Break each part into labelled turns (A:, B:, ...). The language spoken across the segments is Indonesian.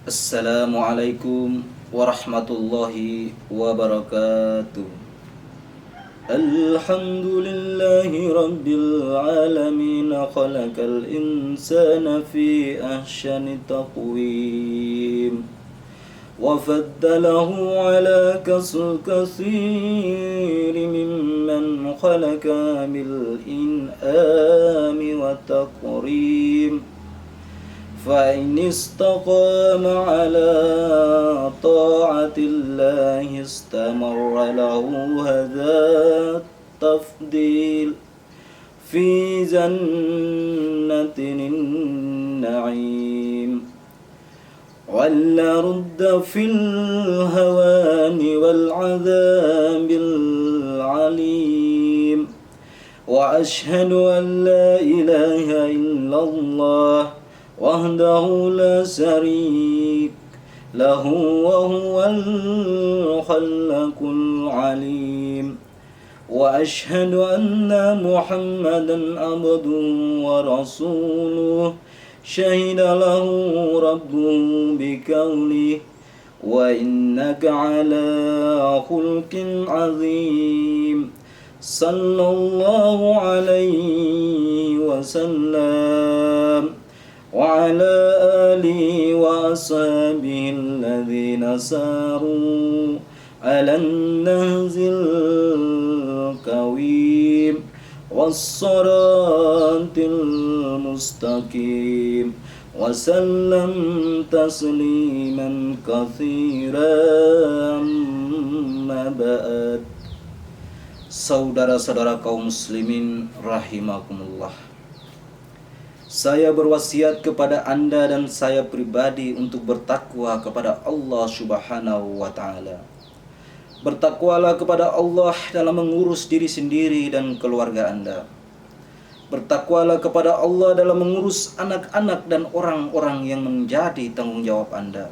A: Assalamualaikum warahmatullahi wabarakatuh. Alhamdulillahi rabbil alamin, khalaqal insana fi ahsani taqwim wa faddalahu ala kathiri mimman khalaqa bil in'ami wa taqrim. فإن استقام على طاعة الله استمر له هذا التفضيل في جنة النعيم، ولا رد في الهوان والعذاب العليم. وأشهد أن لا إله إلا الله وحده لا شريك له وهو الخلاق العليم. وأشهد أن محمدا عبده ورسوله شهد له ربه بقوله وإنك على خلق عظيم. صلى الله عليه وسلم وعلى آله وأصحابه الذين ساروا على النهج القويم والصراط المستقيم وسلم تسليما كثيرا. أما بعد. Saudara-saudara kaum muslimin rahimakumullah, saya berwasiat kepada Anda dan saya pribadi untuk bertakwa kepada Allah Subhanahu wa Ta'ala. Bertakwalah kepada Allah dalam mengurus diri sendiri dan keluarga Anda. Bertakwalah kepada Allah dalam mengurus anak-anak dan orang-orang yang menjadi tanggung jawab Anda.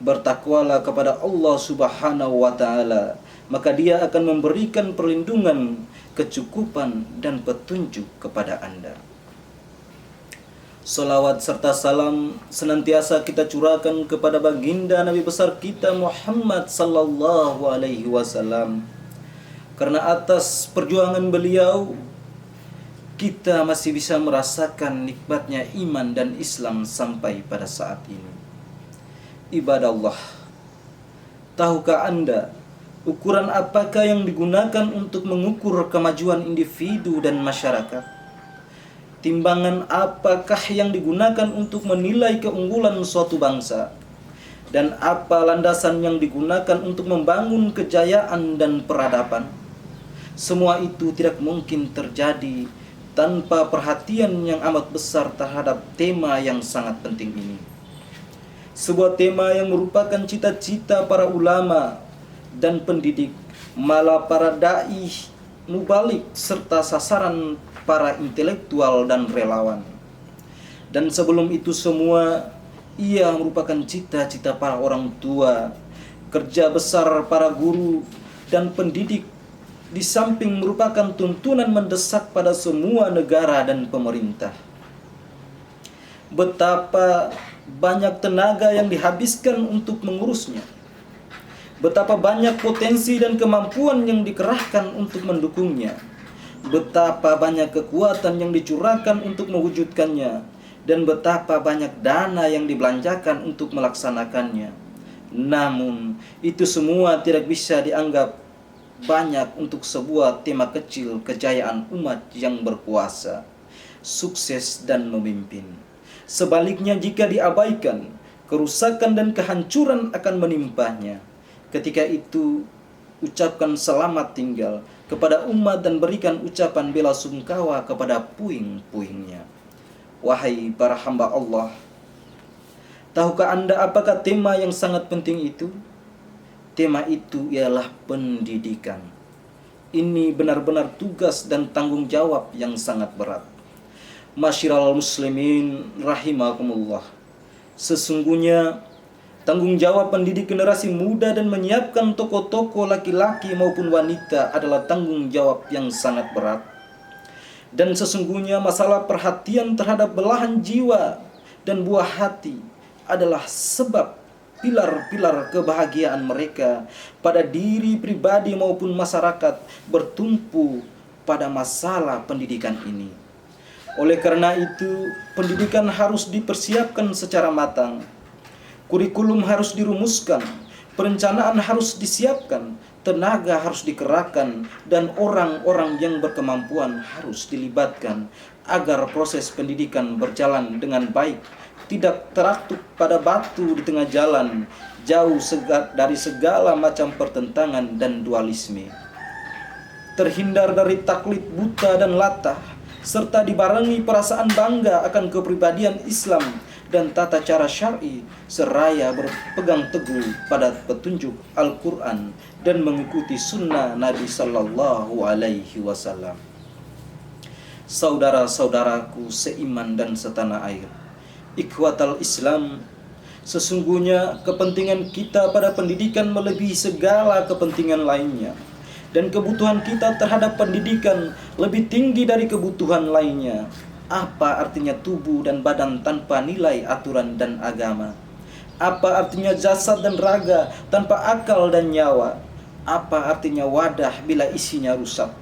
A: Bertakwalah kepada Allah Subhanahu wa Ta'ala, maka Dia akan memberikan perlindungan, kecukupan dan petunjuk kepada Anda. Salawat serta salam senantiasa kita curahkan kepada baginda Nabi besar kita Muhammad sallallahu alaihi wasallam. Karena atas perjuangan beliau kita masih bisa merasakan nikmatnya iman dan Islam sampai pada saat ini. Ibadah Allah, tahukah Anda ukuran apakah yang digunakan untuk mengukur kemajuan individu dan masyarakat? Timbangan apakah yang digunakan untuk menilai keunggulan suatu bangsa? Dan apa landasan yang digunakan untuk membangun kejayaan dan peradaban? Semua itu tidak mungkin terjadi tanpa perhatian yang amat besar terhadap tema yang sangat penting ini. Sebuah tema yang merupakan cita-cita para ulama dan pendidik, malah para da'i, mubalik, serta sasaran para intelektual dan relawan. Dan sebelum itu semua, ia merupakan cita-cita para orang tua, kerja besar para guru dan pendidik, di samping merupakan tuntunan mendesak pada semua negara dan pemerintah. Betapa banyak tenaga yang dihabiskan untuk mengurusnya. Betapa banyak potensi dan kemampuan yang dikerahkan untuk mendukungnya. Betapa banyak kekuatan yang dicurahkan untuk mewujudkannya, dan betapa banyak dana yang dibelanjakan untuk melaksanakannya. Namun, itu semua tidak bisa dianggap banyak untuk sebuah tema kecil kejayaan umat yang berkuasa, sukses dan memimpin. Sebaliknya, jika diabaikan, kerusakan dan kehancuran akan menimpanya. Ketika itu, ucapkan selamat tinggal kepada umat dan berikan ucapan bela sungkawa kepada puing-puingnya. Wahai para hamba Allah, tahukah Anda apakah tema yang sangat penting itu? Tema itu ialah pendidikan. Ini benar-benar tugas dan tanggung jawab yang sangat berat. Masyiral muslimin rahimakumullah, sesungguhnya tanggung jawab pendidik generasi muda dan menyiapkan tokoh-tokoh laki-laki maupun wanita adalah tanggung jawab yang sangat berat. Dan sesungguhnya masalah perhatian terhadap belahan jiwa dan buah hati adalah sebab pilar-pilar kebahagiaan mereka pada diri pribadi maupun masyarakat bertumpu pada masalah pendidikan ini. Oleh karena itu, pendidikan harus dipersiapkan secara matang. Kurikulum harus dirumuskan, perencanaan harus disiapkan, tenaga harus dikerahkan, dan orang-orang yang berkemampuan harus dilibatkan agar proses pendidikan berjalan dengan baik, tidak teratuk pada batu di tengah jalan, jauh dari segala macam pertentangan dan dualisme. Terhindar dari taklid buta dan latah, serta dibarengi perasaan bangga akan kepribadian Islam dan tata cara syar'i, seraya berpegang teguh pada petunjuk Al-Quran dan mengikuti sunnah Nabi Sallallahu Alaihi Wasallam. Saudara-saudaraku seiman dan setanah air, ikhwatal Islam, sesungguhnya kepentingan kita pada pendidikan melebihi segala kepentingan lainnya, dan kebutuhan kita terhadap pendidikan lebih tinggi dari kebutuhan lainnya. Apa artinya tubuh dan badan tanpa nilai aturan dan agama? Apa artinya jasad dan raga tanpa akal dan nyawa? Apa artinya wadah bila isinya rusak?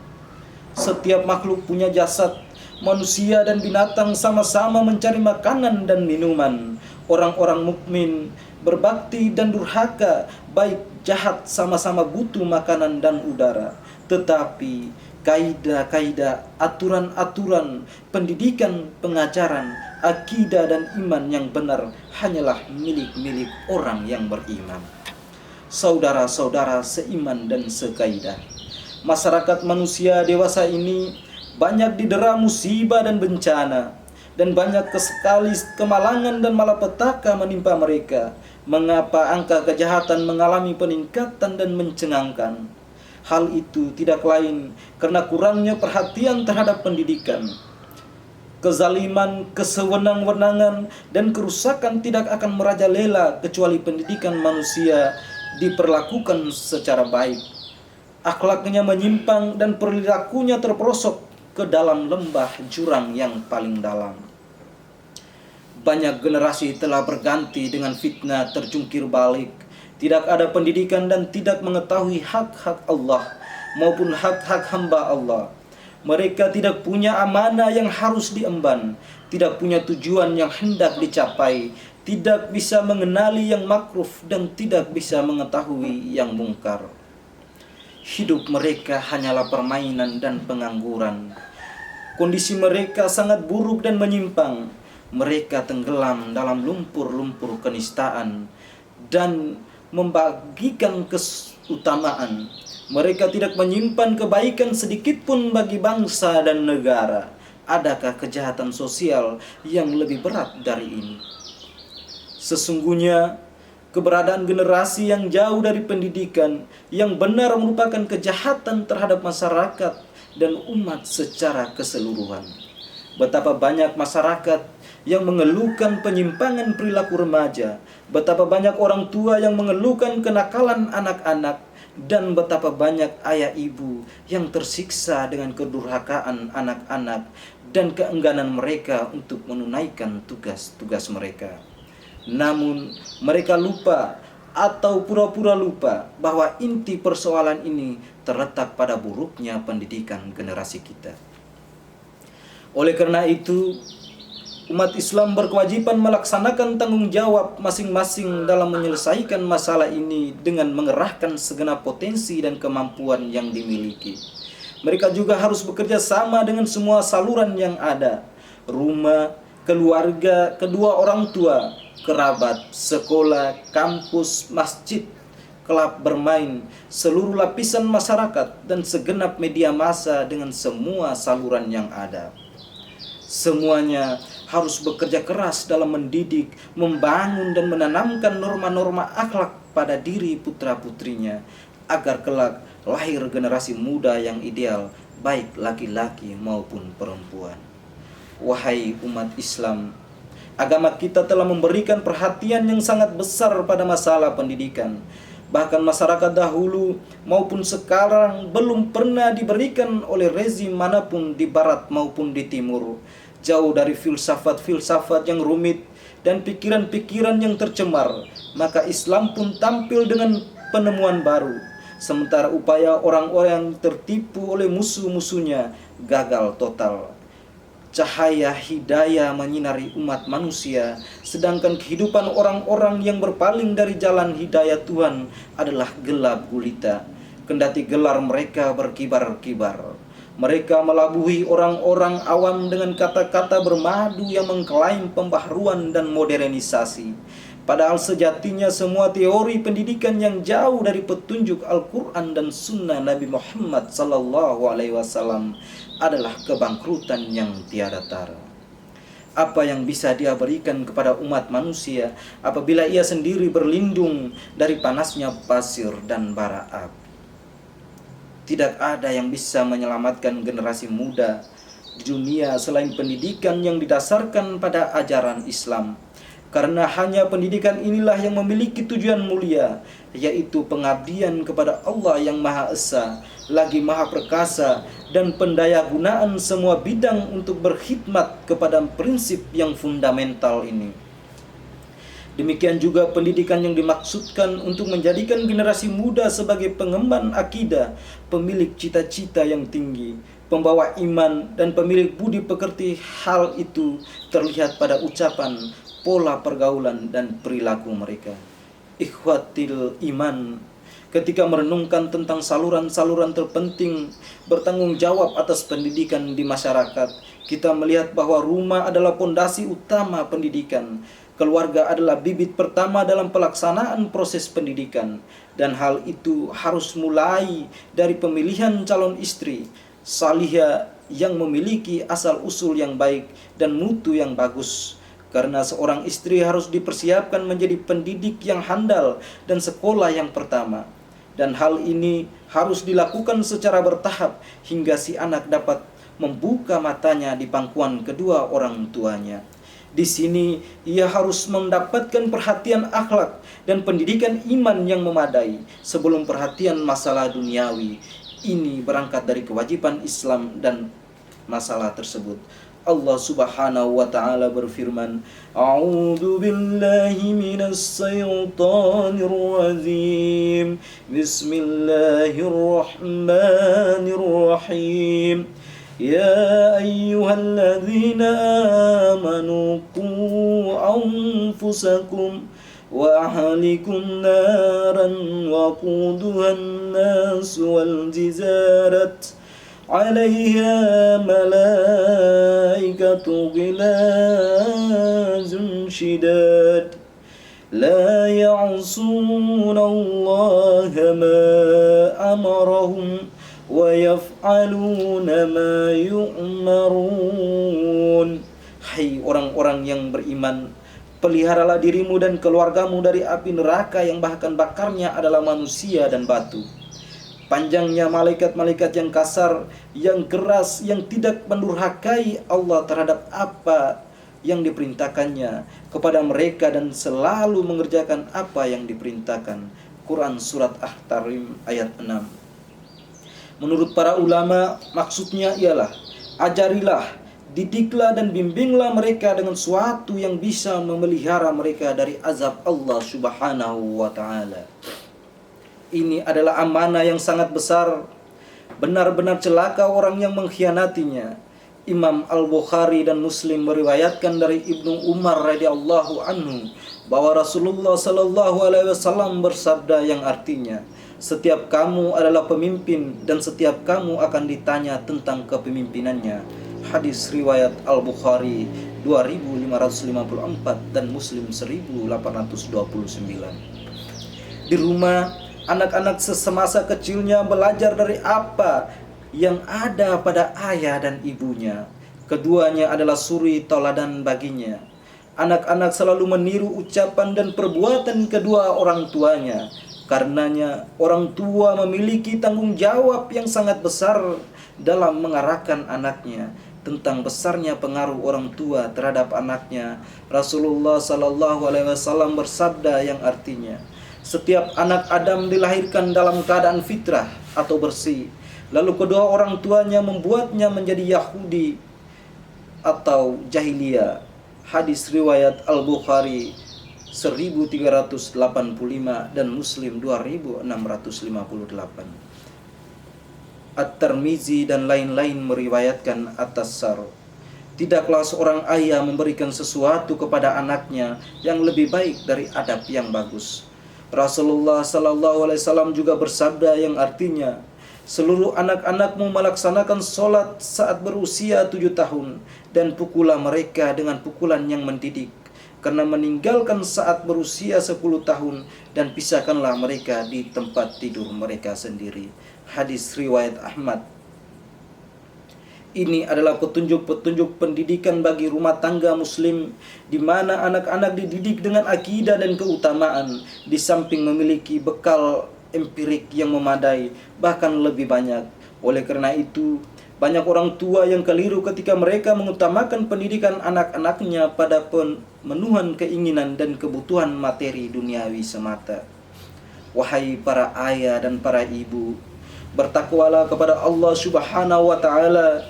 A: Setiap makhluk punya jasad. Manusia dan binatang sama-sama mencari makanan dan minuman. Orang-orang mukmin, berbakti dan durhaka, baik jahat sama-sama butuh makanan dan udara. Tetapi kaidah-kaidah, aturan-aturan, pendidikan, pengajaran, akidah dan iman yang benar hanyalah milik-milik orang yang beriman. Saudara-saudara seiman dan sekaidah, masyarakat manusia dewasa ini banyak didera musibah dan bencana, dan banyak sekali kemalangan dan malapetaka menimpa mereka. Mengapa angka kejahatan mengalami peningkatan dan mencengangkan? Hal itu tidak lain karena kurangnya perhatian terhadap pendidikan. Kezaliman, kesewenang-wenangan, dan kerusakan tidak akan merajalela kecuali pendidikan manusia diperlakukan secara baik. Akhlaknya menyimpang dan perilakunya terperosok ke dalam lembah jurang yang paling dalam. Banyak generasi telah berganti dengan fitnah terjungkir balik, tidak ada pendidikan dan tidak mengetahui hak-hak Allah maupun hak-hak hamba Allah. Mereka tidak punya amanah yang harus diemban, tidak punya tujuan yang hendak dicapai, tidak bisa mengenali yang makruh dan tidak bisa mengetahui yang mungkar. Hidup mereka hanyalah permainan dan pengangguran. Kondisi mereka sangat buruk dan menyimpang. Mereka tenggelam dalam lumpur-lumpur kenistaan dan membagikan keutamaan. Mereka tidak menyimpan kebaikan sedikit pun bagi bangsa dan negara. Adakah kejahatan sosial yang lebih berat dari ini? Sesungguhnya keberadaan generasi yang jauh dari pendidikan yang benar merupakan kejahatan terhadap masyarakat dan umat secara keseluruhan. Betapa banyak masyarakat yang mengeluhkan penyimpangan perilaku remaja, betapa banyak orang tua yang mengeluhkan kenakalan anak-anak, dan betapa banyak ayah ibu yang tersiksa dengan kedurhakaan anak-anak dan keengganan mereka untuk menunaikan tugas-tugas mereka. Namun mereka lupa atau pura-pura lupa bahwa inti persoalan ini terletak pada buruknya pendidikan generasi kita. Oleh karena itu, umat Islam berkewajiban melaksanakan tanggung jawab masing-masing dalam menyelesaikan masalah ini dengan mengerahkan segenap potensi dan kemampuan yang dimiliki. Mereka juga harus bekerja sama dengan semua saluran yang ada: rumah, keluarga, kedua orang tua, kerabat, sekolah, kampus, masjid, klub bermain, seluruh lapisan masyarakat, dan segenap media massa dengan semua saluran yang ada. Semuanya harus bekerja keras dalam mendidik, membangun dan menanamkan norma-norma akhlak pada diri putra-putrinya, agar kelak lahir generasi muda yang ideal, baik laki-laki maupun perempuan. Wahai umat Islam, agama kita telah memberikan perhatian yang sangat besar pada masalah pendidikan. Bahkan masyarakat dahulu maupun sekarang belum pernah diberikan oleh rezim manapun di barat maupun di timur. Jauh dari filsafat-filsafat yang rumit dan pikiran-pikiran yang tercemar, maka Islam pun tampil dengan penemuan baru. Sementara upaya orang-orang yang tertipu oleh musuh-musuhnya gagal total. Cahaya hidayah menyinari umat manusia, sedangkan kehidupan orang-orang yang berpaling dari jalan hidayah Tuhan adalah gelap gulita. Kendati gelar mereka berkibar-kibar, mereka melabuhi orang-orang awam dengan kata-kata bermadu yang mengklaim pembaharuan dan modernisasi. Padahal sejatinya semua teori pendidikan yang jauh dari petunjuk Al-Quran dan Sunnah Nabi Muhammad SAW adalah kebangkrutan yang tiada tara. Apa yang bisa dia berikan kepada umat manusia apabila ia sendiri berlindung dari panasnya pasir dan bara api? Tidak ada yang bisa menyelamatkan generasi muda di dunia selain pendidikan yang didasarkan pada ajaran Islam. Karena hanya pendidikan inilah yang memiliki tujuan mulia, yaitu pengabdian kepada Allah yang Maha Esa, lagi Maha Perkasa, dan pendayagunaan semua bidang untuk berkhidmat kepada prinsip yang fundamental ini. Demikian juga pendidikan yang dimaksudkan untuk menjadikan generasi muda sebagai pengemban akidah, pemilik cita-cita yang tinggi, pembawa iman, dan pemilik budi pekerti. Hal itu terlihat pada ucapan, pola pergaulan, dan perilaku mereka. Ikhwatil iman, ketika merenungkan tentang saluran-saluran terpenting bertanggung jawab atas pendidikan di masyarakat, kita melihat bahwa rumah adalah pondasi utama pendidikan. Keluarga adalah bibit pertama dalam pelaksanaan proses pendidikan, dan hal itu harus mulai dari pemilihan calon istri salihah yang memiliki asal-usul yang baik dan mutu yang bagus. Karena seorang istri harus dipersiapkan menjadi pendidik yang handal dan sekolah yang pertama. Dan hal ini harus dilakukan secara bertahap hingga si anak dapat membuka matanya di pangkuan kedua orang tuanya. Di sini ia harus mendapatkan perhatian akhlak dan pendidikan iman yang memadai sebelum perhatian masalah duniawi. Ini berangkat dari kewajiban Islam dan masalah tersebut. Allah Subhanahu wa taala berfirman, A'udzu billahi minas syaitonir rajim. Bismillahirrahmanirrahim. Ya ayyuhalladzina amanu qu anfusakum wa ahlikum naran waquduhan nas wal jizarat 'alaiha malaikatu ghilazun shidad la ya'suna allaha ma amarahum wa yaf'aluna ma yu'marun. Hai orang-orang yang beriman, peliharalah dirimu dan keluargamu dari api neraka yang bahkan bakarnya adalah manusia dan batu. Panjangnya malaikat-malaikat yang kasar, yang keras, yang tidak mendurhakai Allah terhadap apa yang diperintahkannya kepada mereka dan selalu mengerjakan apa yang diperintahkan. Quran Surat At-Tahrim ayat 6. Menurut para ulama, maksudnya ialah ajarilah, didiklah dan bimbinglah mereka dengan suatu yang bisa memelihara mereka dari azab Allah Subhanahu wa ta'ala. Ini adalah amanah yang sangat besar. Benar-benar celaka orang yang mengkhianatinya. Imam Al-Bukhari dan Muslim meriwayatkan dari Ibnu Umar radhiyallahu anhu bahwa Rasulullah sallallahu alaihi wasallam bersabda yang artinya, setiap kamu adalah pemimpin dan setiap kamu akan ditanya tentang kepemimpinannya. Hadis riwayat Al-Bukhari 2554 dan Muslim 1829. Di rumah, anak-anak semasa kecilnya belajar dari apa yang ada pada ayah dan ibunya. Keduanya adalah suri tauladan baginya. Anak-anak selalu meniru ucapan dan perbuatan kedua orang tuanya. Karenanya orang tua memiliki tanggung jawab yang sangat besar dalam mengarahkan anaknya. Tentang besarnya pengaruh orang tua terhadap anaknya, Rasulullah sallallahu alaihi wasallam bersabda yang artinya, setiap anak Adam dilahirkan dalam keadaan fitrah atau bersih, lalu kedua orang tuanya membuatnya menjadi Yahudi atau jahiliyah. Hadis riwayat Al-Bukhari 1385 dan Muslim 2658. At-Tirmizi dan lain-lain meriwayatkan At-Tassar. Tidaklah seorang ayah memberikan sesuatu kepada anaknya yang lebih baik dari adab yang bagus. Rasulullah sallallahu alaihi wasallam juga bersabda yang artinya, seluruh anak-anakmu melaksanakan sholat saat berusia 7 tahun dan pukullah mereka dengan pukulan yang mendidik, karena meninggalkan saat berusia 10 tahun dan pisahkanlah mereka di tempat tidur mereka sendiri. Hadis riwayat Ahmad. Ini adalah petunjuk-petunjuk pendidikan bagi rumah tangga muslim, di mana anak-anak dididik dengan akidah dan keutamaan, di samping memiliki bekal empirik yang memadai, bahkan lebih banyak. Oleh karena itu, banyak orang tua yang keliru ketika mereka mengutamakan pendidikan anak-anaknya pada pemenuhan keinginan dan kebutuhan materi duniawi semata. Wahai para ayah dan para ibu, bertakwalah kepada Allah Subhanahu wa taala.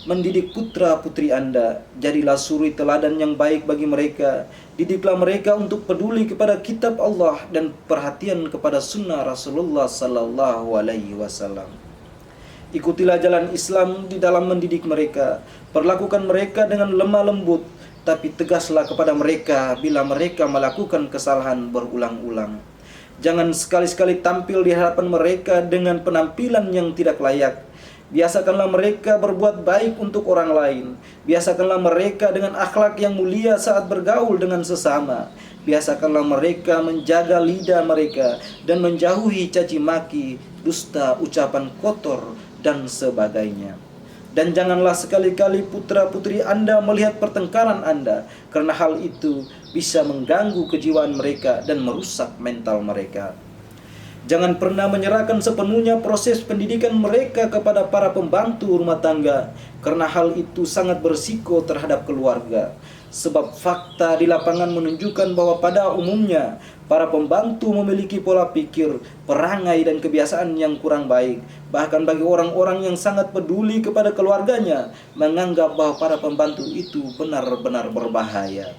A: Mendidik putra-putri Anda, jadilah suri teladan yang baik bagi mereka. Didiklah mereka untuk peduli kepada kitab Allah dan perhatian kepada sunnah Rasulullah sallallahu alaihi wasallam. Ikutilah jalan Islam di dalam mendidik mereka. Perlakukan mereka dengan lemah lembut, tapi tegaslah kepada mereka bila mereka melakukan kesalahan berulang-ulang. Jangan sekali-sekali tampil di hadapan mereka dengan penampilan yang tidak layak. Biasakanlah mereka berbuat baik untuk orang lain. Biasakanlah mereka dengan akhlak yang mulia saat bergaul dengan sesama. Biasakanlah mereka menjaga lidah mereka dan menjauhi caci maki, dusta, ucapan kotor, dan sebagainya. Dan janganlah sekali-kali putra-putri Anda melihat pertengkaran Anda, karena hal itu bisa mengganggu kejiwaan mereka dan merusak mental mereka. Jangan pernah menyerahkan sepenuhnya proses pendidikan mereka kepada para pembantu rumah tangga, karena hal itu sangat berisiko terhadap keluarga. Sebab fakta di lapangan menunjukkan bahwa pada umumnya para pembantu memiliki pola pikir, perangai, dan kebiasaan yang kurang baik. Bahkan bagi orang-orang yang sangat peduli kepada keluarganya, menganggap bahwa para pembantu itu benar-benar berbahaya.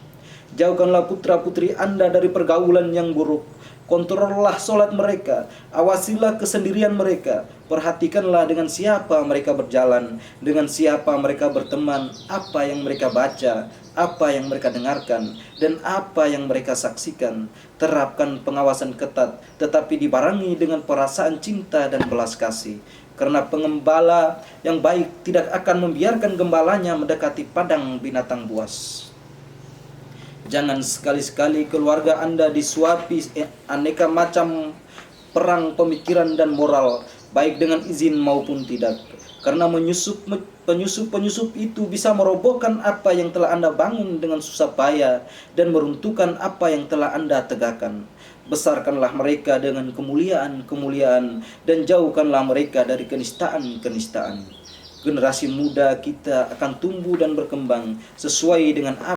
A: Jauhkanlah putra-putri Anda dari pergaulan yang buruk. Kontrollah sholat mereka, awasilah kesendirian mereka, perhatikanlah dengan siapa mereka berjalan, dengan siapa mereka berteman, apa yang mereka baca, apa yang mereka dengarkan, dan apa yang mereka saksikan. Terapkan pengawasan ketat, tetapi dibarengi dengan perasaan cinta dan belas kasih. Karena pengembala yang baik tidak akan membiarkan gembalanya mendekati padang binatang buas. Jangan sekali-sekali keluarga Anda disuapi aneka macam perang pemikiran dan moral, baik dengan izin maupun tidak. Karena penyusup-penyusup itu bisa merobohkan apa yang telah Anda bangun dengan susah payah dan meruntuhkan apa yang telah Anda tegakkan. Besarkanlah mereka dengan kemuliaan-kemuliaan dan jauhkanlah mereka dari kenistaan-kenistaan. Generasi muda kita akan tumbuh dan berkembang sesuai dengan